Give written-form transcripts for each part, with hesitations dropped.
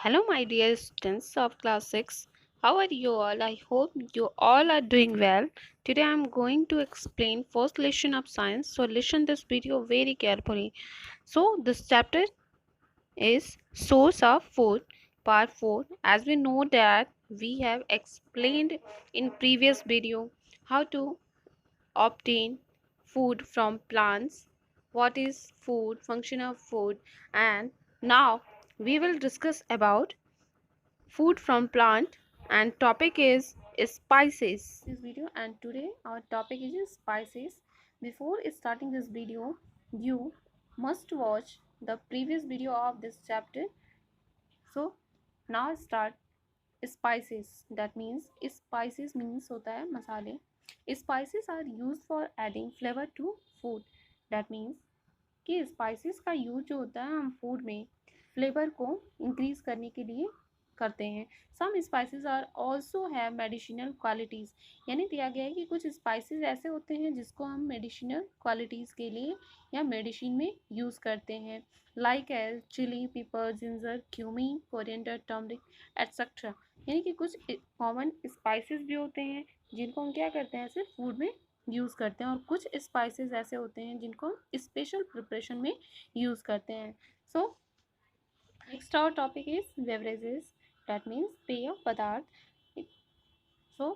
Hello, my dear students of class 6. How are you all? I hope you all are doing well. Today I am going to explain first lesson of science. So listen this video very carefully. So this chapter is source of food part 4. As we know that we have explained in previous video how to obtain food from plants, what is food, function of food, and now we will discuss about food from plant and topic is spices this video, and today our topic is spices. Before starting this video, you must watch the previous video of this chapter. So now start. Spices, that means spices means होता है मसाले. Spices are used for adding flavor to food. That means कि spices का use जो होता है हम food में फ्लेवर को इंक्रीज करने के लिए करते हैं. Some spices are also have medicinal qualities. यानी दिया गया है कि कुछ स्पाइसेस ऐसे होते हैं जिसको हम मेडिसिनल क्वालिटीज़ के लिए या मेडिसिन में यूज़ करते हैं. Like as chilli, pepper, ginger, cumin, coriander, turmeric etcetera. यानी कि कुछ कॉमन स्पाइसेस भी होते हैं जिनको हम क्या करते हैं ऐसे फूड में यूज़ करते हैं, और कुछ स्पाइसेस ऐसे होते हैं जिनको हम स्पेशल प्रिपरेशन में यूज़ करते हैं. So next our topic is beverages. That means पेय पदार्थ. So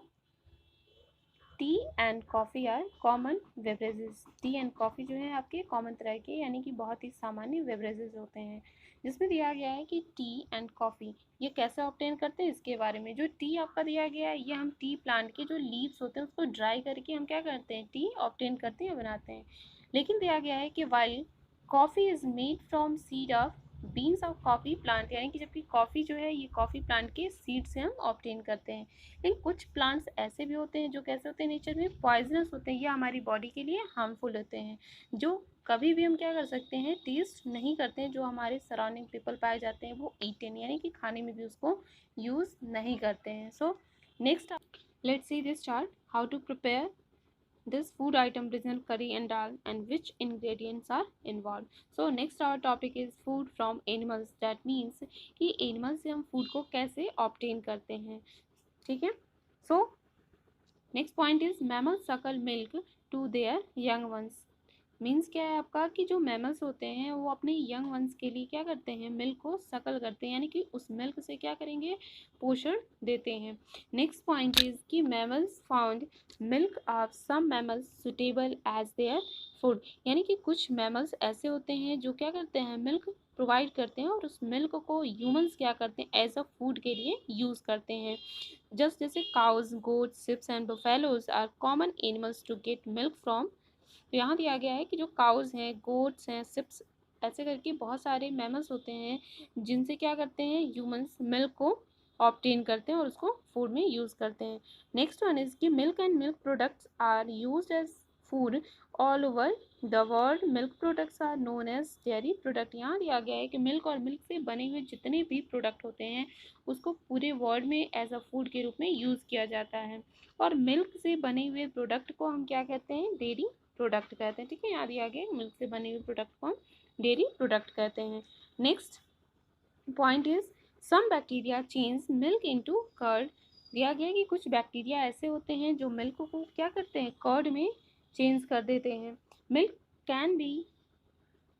tea and coffee are common beverages. Tea and coffee जो है आपके कॉमन तरह के यानी कि बहुत ही सामान्य बेवरेजेस होते हैं, जिसमें दिया गया है कि टी एंड कॉफ़ी ये कैसे ऑब्टेन करते हैं इसके बारे में. जो टी आपका दिया गया है ये हम टी प्लांट के जो लीव्स होते हैं उसको ड्राई करके हम क्या करते हैं टी ऑब्टेन करते हैं, बनाते हैं. लेकिन दिया गया है कि while coffee is made from seed of beans of coffee plant. यानी कि जबकि कॉफ़ी जो है ये कॉफ़ी प्लांट के सीड से हम ऑब्टेन करते हैं. लेकिन कुछ प्लांट्स ऐसे भी होते हैं जो कैसे होते हैं नेचर में पॉइजनस होते हैं या हमारी बॉडी के लिए हार्मफुल होते हैं, जो कभी भी हम क्या कर सकते हैं टेस्ट नहीं करते हैं. जो हमारे सराउंडिंग पीपल पाए जाते हैं वो ईटन यानी कि खाने में भी उसको यूज़ नहीं करते हैं. So next let's see this chart how to prepare this food item regional curry and dal and which ingredients are involved. So next our topic is food from animals. That means कि animals से हम food को कैसे obtain करते हैं. ठीक है. So next point is mammals suckle milk to their young ones. Means क्या है आपका कि जो मैमल्स होते हैं वो अपने यंग वंस के लिए क्या करते हैं मिल्क को सकल करते हैं, यानी कि उस मिल्क से क्या करेंगे पोषण देते हैं. नेक्स्ट पॉइंट इज कि mammals found milk of some mammals suitable as their food. यानी कि कुछ मैमल्स ऐसे होते हैं जो क्या करते हैं मिल्क प्रोवाइड करते हैं और उस मिल्क को ह्यूमंस क्या करते हैं एज अ फूड के लिए यूज़ करते हैं. जस्ट जैसे cows, goat, sheeps and buffaloes are common animals to get milk from. तो यहाँ दिया गया है कि जो काउज हैं, गोट्स हैं, सिप्स, ऐसे करके बहुत सारे मैमल्स होते हैं जिनसे क्या करते हैं ह्यूमंस मिल्क को ऑब्टेन करते हैं और उसको फूड में यूज़ करते हैं. नेक्स्ट वन इज कि milk and milk products are used as food all over the world. Milk products are known as dairy product. यहाँ दिया गया है कि मिल्क और मिल्क से बने हुए जितने भी प्रोडक्ट होते हैं उसको पूरे वर्ल्ड में एज अ फूड के रूप में यूज़ किया जाता है. और मिल्क से बने हुए प्रोडक्ट को हम क्या कहते हैं डेयरी प्रोडक्ट कहते हैं. ठीक है, यहाँ दिया गया मिल्क से बने हुए प्रोडक्ट को हम डेयरी प्रोडक्ट कहते हैं. Next point is some bacteria change milk into curd. दिया गया कि कुछ बैक्टीरिया ऐसे होते हैं जो मिल्क को क्या करते हैं कर्ड में चेंज कर देते हैं. Milk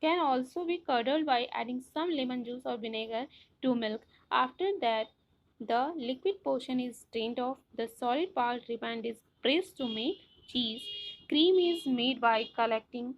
can also be curdled by adding some lemon juice or vinegar to milk. After that, the liquid portion is drained off. The solid part remained is pressed to make cheese. Cream is made by collecting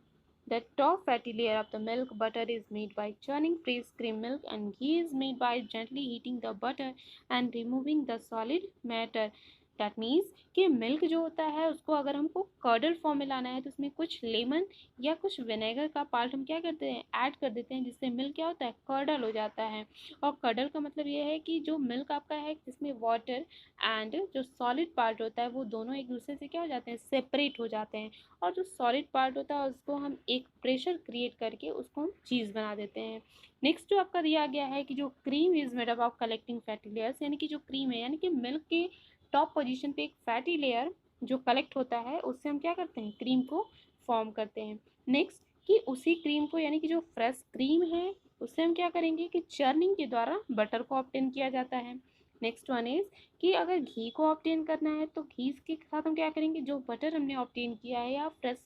the top fatty layer of the milk. Butter is made by churning fresh cream milk, and ghee is made by gently heating the butter and removing the solid matter. That means कि milk जो होता है उसको अगर हमको curdle form में लाना है तो उसमें कुछ लेमन या कुछ विनेगर का पार्ट हम क्या करते हैं ऐड कर देते हैं, जिससे मिल्क क्या होता है कर्डल हो जाता है. और कर्डल का मतलब ये है कि जो मिल्क आपका है जिसमें वाटर एंड जो सॉलिड पार्ट होता है वो दोनों एक दूसरे से क्या हो जाते हैं सेपरेट हो जाते हैं, और जो सॉलिड पार्ट होता है उसको हम एक प्रेशर क्रिएट करके उसको हम चीज़ बना देते हैं. नेक्स्ट जो आपका दिया गया है कि जो cream is made up of collecting fatty layers. यानी कि जो क्रीम है यानी कि मिल्क के टॉप पोजीशन पे एक फैटी लेयर जो कलेक्ट होता है उससे हम क्या करते हैं क्रीम को फॉर्म करते हैं. नेक्स्ट कि उसी क्रीम को यानी कि जो फ्रेश क्रीम है उससे हम क्या करेंगे कि चर्निंग के द्वारा बटर को ऑब्टेन किया जाता है। नेक्स्ट वन इज कि अगर घी को ऑब्टेन करना है तो घी के साथ हम क्या करेंगे, जो बटर हमने ऑब्टेन किया है या फ्रेश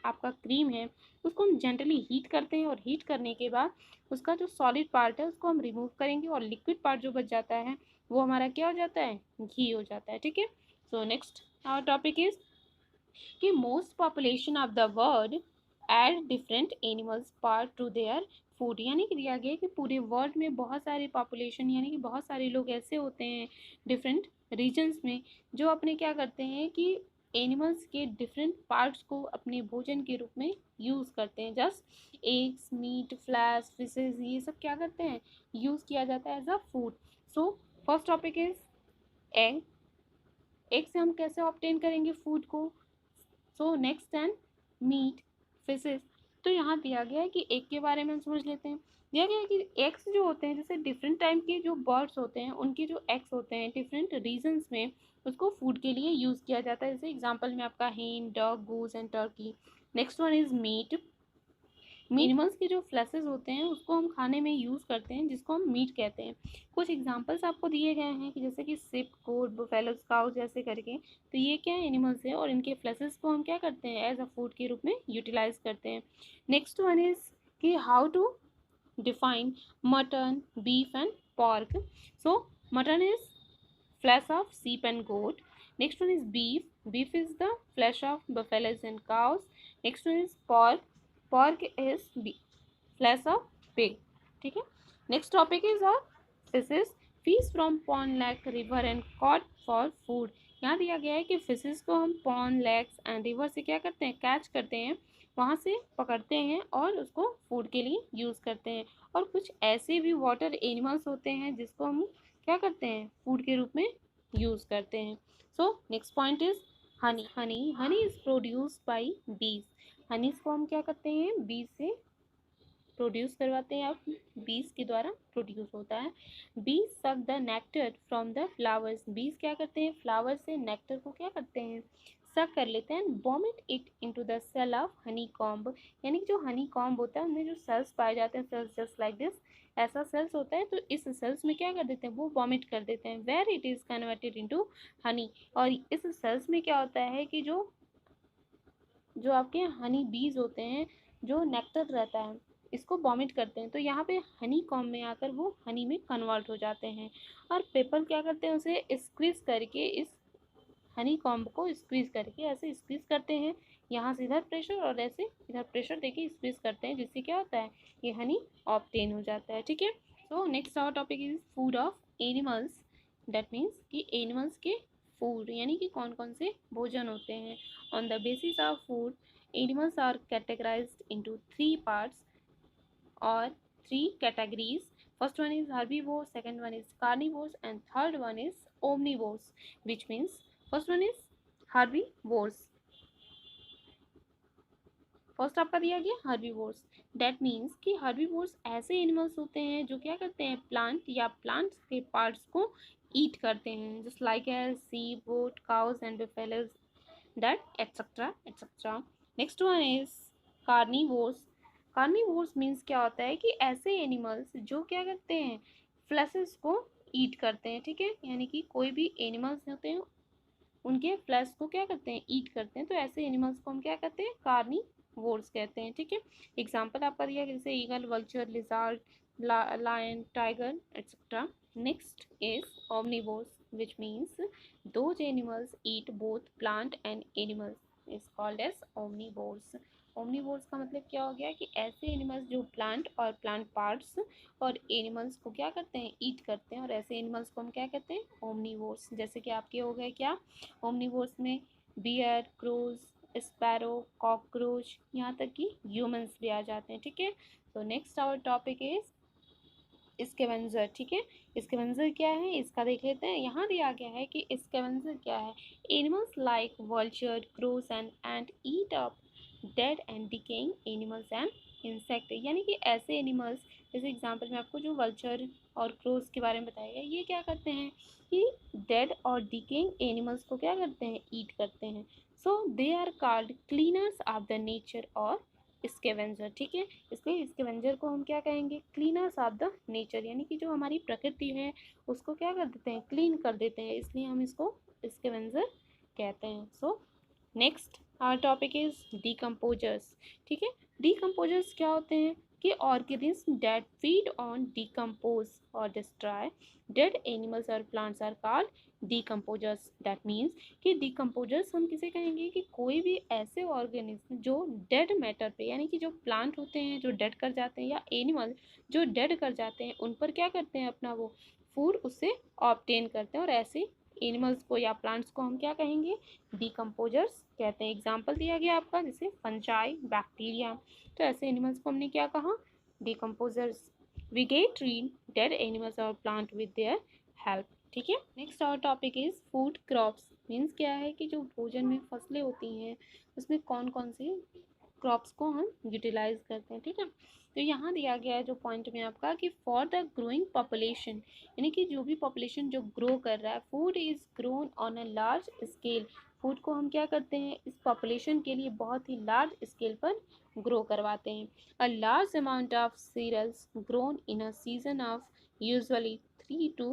आपका क्रीम है उसको हम जेंटली हीट करते हैं, और हीट करने के बाद उसका जो सॉलिड पार्ट है उसको हम रिमूव करेंगे, और लिक्विड पार्ट जो बच जाता है वो हमारा क्या हो जाता है, घी हो जाता है। ठीक है, so next our topic is कि most population of the world add different animals part to their food, यानी कि दिया गया कि पूरे वर्ल्ड में बहुत सारे पॉपुलेशन यानी कि बहुत सारे लोग ऐसे होते हैं डिफरेंट रीजन्स में जो अपने क्या करते हैं कि एनिमल्स के डिफरेंट पार्ट्स को अपने भोजन के रूप में यूज़ करते हैं। Just eggs, meat, flesh, fishes, ये सब क्या करते हैं, यूज़ किया जाता है as a food. So first topic is egg. Egg से हम कैसे ऑब्टेन करेंगे फूड को। So next and meat, fishes. तो यहाँ दिया गया है कि एग के बारे में हम समझ लेते हैं। दिया गया है कि एग्स जो होते हैं, जैसे डिफरेंट टाइप के जो बर्ड्स होते हैं उनके जो एग्स होते हैं डिफरेंट रीजन्स में उसको फूड के लिए यूज़ किया जाता है। जैसे एग्जांपल में आपका hen, duck, goose and turkey. Next one is meat. Animals के जो फ्लैशेस होते हैं उसको हम खाने में यूज़ करते हैं, जिसको हम मीट कहते हैं। कुछ एग्जांपल्स आपको दिए गए हैं कि जैसे कि सिप, गोट, बुफेलो, काउ जैसे करके। तो ये क्या एनिमल्स है और इनके फ्लैशेस को हम क्या करते हैं, एज अ फूड के रूप में यूटिलाइज करते हैं। नेक्स्ट वन इज कि how to define mutton, beef and pork. So mutton is flesh of sheep and goat. Next one is beef. Beef is the flesh of buffaloes and cows. Next one is pork. Pork is flesh of pig. ठीक है। Next topic is our fishes. Fish from pond, lake, river and caught for food. यहाँ दिया गया है कि fishes को हम pond, lakes and river से क्या करते हैं, कैच करते हैं, वहाँ से पकड़ते हैं और उसको फूड के लिए यूज़ करते हैं। और कुछ ऐसे भी वाटर एनिमल्स होते हैं जिसको हम क्या करते हैं, फूड के रूप में यूज़ करते हैं। So next point is Honey. Honey is produced by बीज। हनीज को हम क्या करते हैं, बीज से प्रोड्यूस करवाते हैं, आप बीज के द्वारा प्रोड्यूस होता है। बीज suck the nectar from the flowers. बीज क्या करते हैं, फ्लावर से नेक्टर को क्या करते हैं, सक कर लेते हैं। Vomit it into the cell of honeycomb. यानी कि जो हनी कॉम्ब होता है उनमें जो सेल्स पाए जाते हैं, सेल्स जस्ट लाइक दिस, ऐसा सेल्स होता है। तो इस सेल्स में क्या कर देते हैं, वो वॉमिट कर देते हैं। Where it is converted into honey. और इस सेल्स में क्या होता है कि जो जो आपके हनी बीज होते हैं, जो नेक्टर रहता है, इसको वॉमिट करते हैं। तो यहाँ पे हनी कॉम्ब में आकर वो हनी में कन्वर्ट हो जाते हैं। और पेपर क्या करते हैं, उसे स्क्वीज करके, इस हनी कॉम्ब को स्क्वीज करके ऐसे स्क्वीज करते हैं, यहाँ से इधर प्रेशर और ऐसे इधर प्रेशर देके स्क्वीज करते हैं, जिससे क्या होता है, ये हनी ऑब्टेन हो जाता है। ठीक है। So next our topic is food of animals. That means कि एनिमल्स के फूड यानी कि कौन कौन से भोजन होते हैं। On the basis of food, animals are categorised into 3 parts or 3 categories. First one is herbivores, second one is carnivores, and third one is omnivores, which means first one is herbivores. First आपका दिया गया herbivores. That means कि herbivores ऐसे animals होते हैं जो क्या करते हैं, प्लांट या प्लांट्स के पार्ट्स को ईट करते हैं, जस्ट लाइक एज सी, goat, cows and buffaloes, that etc. Next one is carnivores. Carnivores means क्या होता है कि ऐसे एनिमल्स जो क्या करते हैं, फ्लैशेस को ईट करते हैं। ठीक है, यानी कि कोई भी एनिमल्स होते हैं उनके फ्लैश को क्या करते हैं, ईट करते हैं। तो ऐसे एनिमल्स को हम क्या कहते हैं, कार्निवोर्स कहते हैं। ठीक है। एग्जाम्पल आपका दिया जैसे eagle, vulture, lizard, lion, tiger etcetera. Next is omnivores, which means those animals eat both plant and animals is called as omnivores. omnivores का मतलब क्या हो गया कि ऐसे एनिमल्स जो प्लांट और प्लांट पार्ट्स और एनिमल्स को क्या करते हैं, ईट करते हैं, और ऐसे एनिमल्स को हम क्या कहते हैं, ओमनीवोर्स। जैसे कि आपके हो गए क्या, ओमनीवोर्स में बियर, क्रोज, स्पैरो, कॉकरोच, यहाँ तक कि ह्यूमंस भी आ जाते हैं। ठीक है। तो next our topic is scavenger. ठीक है, स्कैवेंजर क्या है इसका देख लेते हैं। यहाँ दिया गया है कि स्कैवेंजर क्या है, animals like vulture, crows and eat up dead and decaying animals and insect. यानी कि ऐसे एनिमल्स, जैसे एग्जांपल में आपको जो वल्चर और क्रोज के बारे में बताया गया, ये क्या करते हैं कि डेड और डिकेइंग एनिमल्स को क्या करते हैं, ईट करते हैं। So they are called cleaners of the nature और स्केवेंजर, ठीक है। इसलिए स्केवेंजर को हम क्या कहेंगे, क्लीनर्स ऑफ द नेचर, यानी कि जो हमारी प्रकृति है उसको क्या कर देते हैं, क्लीन कर देते हैं, इसलिए हम इसको स्केवेंजर कहते हैं। So next our topic is decomposers, ठीक है। डिकम्पोजर्स क्या होते हैं कि organism that feed on decompose और डिस्ट्रॉय डेड एनिमल्स और plants are called decomposers. That means कि डिकम्पोजर्स हम किसे कहेंगे कि कोई भी ऐसे ऑर्गेनिज्म जो डेड मैटर पे, यानी कि जो प्लांट होते हैं जो डेड कर जाते हैं या एनिमल जो डेड कर जाते हैं उन पर क्या करते हैं, अपना वो फूड उससे ऑब्टेन करते हैं, और ऐसे एनिमल्स को या प्लांट्स को हम क्या कहेंगे, डिकम्पोजर्स कहते हैं। एग्जाम्पल दिया गया आपका जैसे फंजाई, बैक्टीरिया, तो ऐसे एनिमल्स को हमने क्या कहा, decomposers. We get rid dead animals और प्लांट विद देयर हेल्प, ठीक है। Next our topic is food crops. Means क्या है कि जो भोजन में फसलें होती हैं उसमें कौन कौन सी क्रॉप्स को हम यूटिलाइज करते हैं, ठीक है। तो यहाँ दिया गया है जो पॉइंट में आपका कि फॉर द ग्रोइंग पॉपुलेशन, यानी कि जो भी पॉपुलेशन जो ग्रो कर रहा है, food is grown on a large scale. Food को हम क्या करते हैं, इस पॉपुलेशन के लिए बहुत ही लार्ज स्केल पर ग्रो करवाते हैं। A large amount of cereals grown in a season of usually 3 to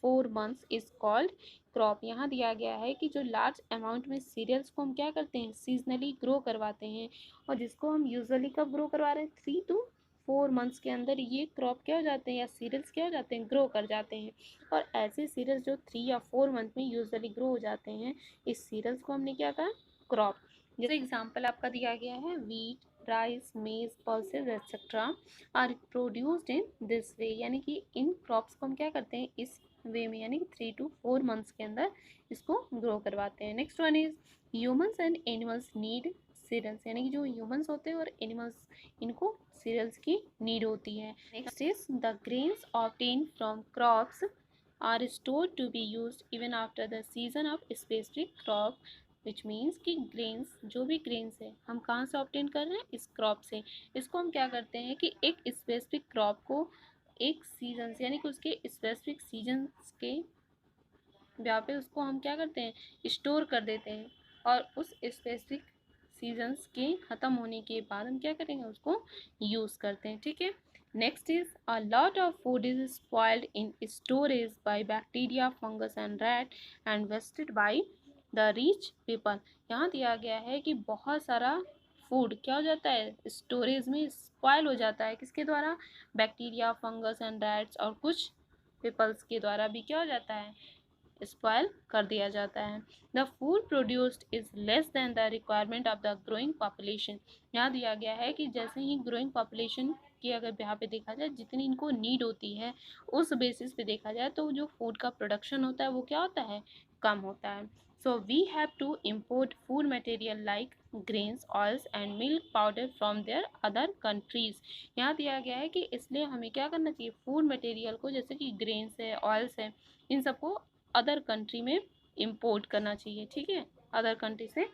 4 months is called crop. यहाँ दिया गया है कि जो लार्ज अमाउंट में सीरियल्स को हम क्या करते हैं, सीजनली ग्रो करवाते हैं, और जिसको हम यूजुअली कब ग्रो करवा रहे हैं, 3 to 4 months के अंदर ये क्रॉप क्या हो जाते हैं या सीरियल्स क्या हो जाते हैं, ग्रो कर जाते हैं। और ऐसे सीरियल्स जो 3 या 4 मंथ में यूजुअली ग्रो हो जाते हैं, इस सीरियल्स को हमने क्या कहा, क्रॉप। जैसे एग्जाम्पल आपका दिया गया है, wheat, rice, maize, pulses etcetera are produced in this way, यानी कि इन क्रॉप्स को हम क्या करते हैं, इस वे में, यानी कि 3 to 4 months के अंदर इसको ग्रो करवाते हैं। Next one is humans and animals need cereals, यानी कि जो ह्यूमंस होते हैं और एनिमल्स, इनको सीरियल्स की नीड होती है। Next is the grains obtained from crops are stored to be used even after the season of specific crop, which means कि ग्रेन्स, जो भी ग्रेन्स है हम कहाँ से ऑब्टेन कर रहे हैं, इस क्रॉप से। इसको हम क्या करते हैं कि एक स्पेसिफिक क्रॉप को एक सीजन से, यानी कि उसके स्पेसिफिक सीजन्स के यहाँ पे उसको हम क्या करते हैं, स्टोर कर देते हैं, और उस स्पेसिफिक सीजन्स के ख़त्म होने के बाद हम क्या करेंगे, उसको यूज़ करते हैं, ठीक है। Next is a lot of food is spoiled in storage by bacteria, fungus and rat and wasted by the rich people. यहाँ दिया गया है कि बहुत सारा फूड क्या हो जाता है, स्टोरेज में स्पॉइल हो जाता है, किसके द्वारा, बैक्टीरिया, फंगस एंड रैट्स और कुछ पीपल्स के द्वारा भी क्या हो जाता है, स्पॉयल कर दिया जाता है। The food produced is less than the requirement of the growing population. यहाँ दिया गया है कि जैसे ही ग्रोइंग पॉपुलेशन की अगर यहाँ पे देखा जाए, जितनी इनको नीड होती है उस बेसिस पे देखा जाए, तो जो फूड का प्रोडक्शन होता है वो क्या होता है, कम होता है। So we have to import food material like grains, oils and milk powder from their other countries. यहाँ दिया गया है कि इसलिए हमें क्या करना चाहिए, फूड मटेरियल को, जैसे कि ग्रेन्स है, ऑयल्स है, इन सबको अदर कंट्री में इंपोर्ट करना चाहिए, ठीक है, अदर कंट्री से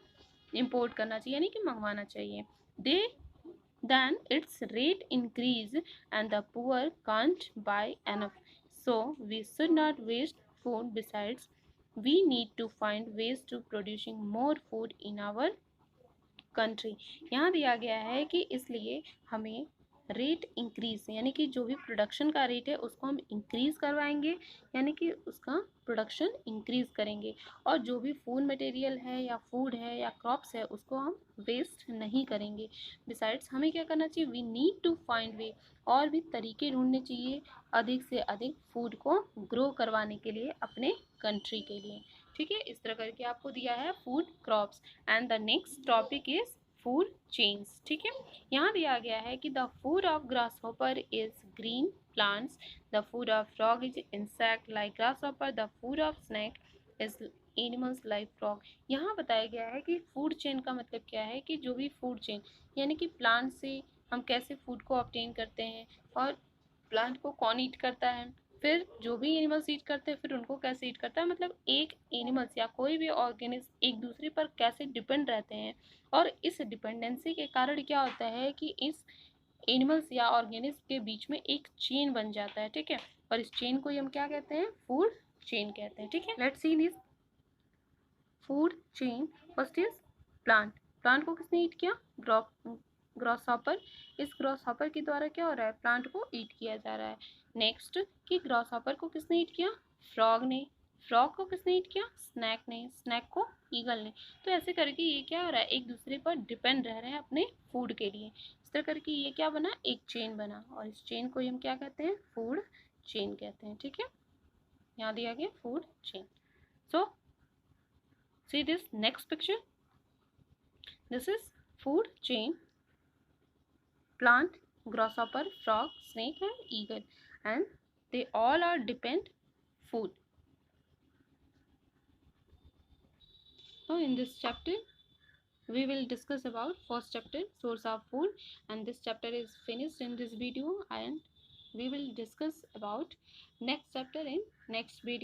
इंपोर्ट करना चाहिए, यानी कि मंगवाना चाहिए। दे then its rate increase and the poor can't buy enough, so we should not waste food. Besides, we need to find ways to producing more food in our country. यहाँ दिया गया है कि इसलिए हमें रेट इंक्रीज, यानी कि जो भी प्रोडक्शन का रेट है उसको हम इंक्रीज करवाएंगे, यानी कि उसका प्रोडक्शन इंक्रीज करेंगे, और जो भी फूड मटेरियल है या फूड है या क्रॉप्स है उसको हम वेस्ट नहीं करेंगे। बिसाइड्स हमें क्या करना चाहिए, we need to find way, और भी तरीके ढूंढने चाहिए अधिक से अधिक फूड को ग्रो करवाने के लिए अपने कंट्री के लिए, ठीक है। इस तरह करके आपको दिया है food crops. And the next topic is food chains, ठीक है। यहाँ दिया गया है कि the food of grasshopper is green plants, the food of frog is insect like grasshopper, the food of snake is animals like frog. यहाँ बताया गया है कि फूड चेन का मतलब क्या है, कि जो भी फूड चेन, यानी कि प्लांट से हम कैसे फूड को ऑब्टेन करते हैं, और प्लांट को कौन ईट करता है, फिर जो भी एनिमल्स ईट करते हैं फिर उनको कैसे ईट करता है, मतलब एक एनिमल्स या कोई भी ऑर्गेनिज्म एक दूसरे पर कैसे डिपेंड रहते हैं, और इस डिपेंडेंसी के कारण क्या होता है कि इस एनिमल्स या ऑर्गेनिज्म के बीच में एक चेन बन जाता है, ठीक है, और इस चेन को हम क्या कहते हैं, फूड चेन कहते हैं, ठीक है। Let's see this food chain. First is plant. Plant को किसने ईट किया, ग्रॉसहॉपर, इस ग्रॉसहॉपर के द्वारा क्या हो रहा है, प्लांट को ईट किया जा रहा है। नेक्स्ट कि ग्रॉसहॉपर को किसने ईट किया, फ्रॉग ने। फ्रॉग को किसने ईट किया, स्नैक ने। स्नैक को ईगल ने। तो ऐसे करके ये क्या हो रहा है, एक दूसरे पर डिपेंड रह रहे हैं अपने फूड के लिए। इस तरह करके ये क्या बना, एक चेन बना, और इस चेन को हम क्या कहते हैं, फूड चेन कहते हैं। ठीक है, यहाँ दिया गया food chain. So see this next picture, this is food chain, plant, grasshopper, frog, snake and eagle, and they all are depend food. So in this chapter we will discuss about first chapter, source of food, and this chapter is finished in this video, and we will discuss about next chapter in next video.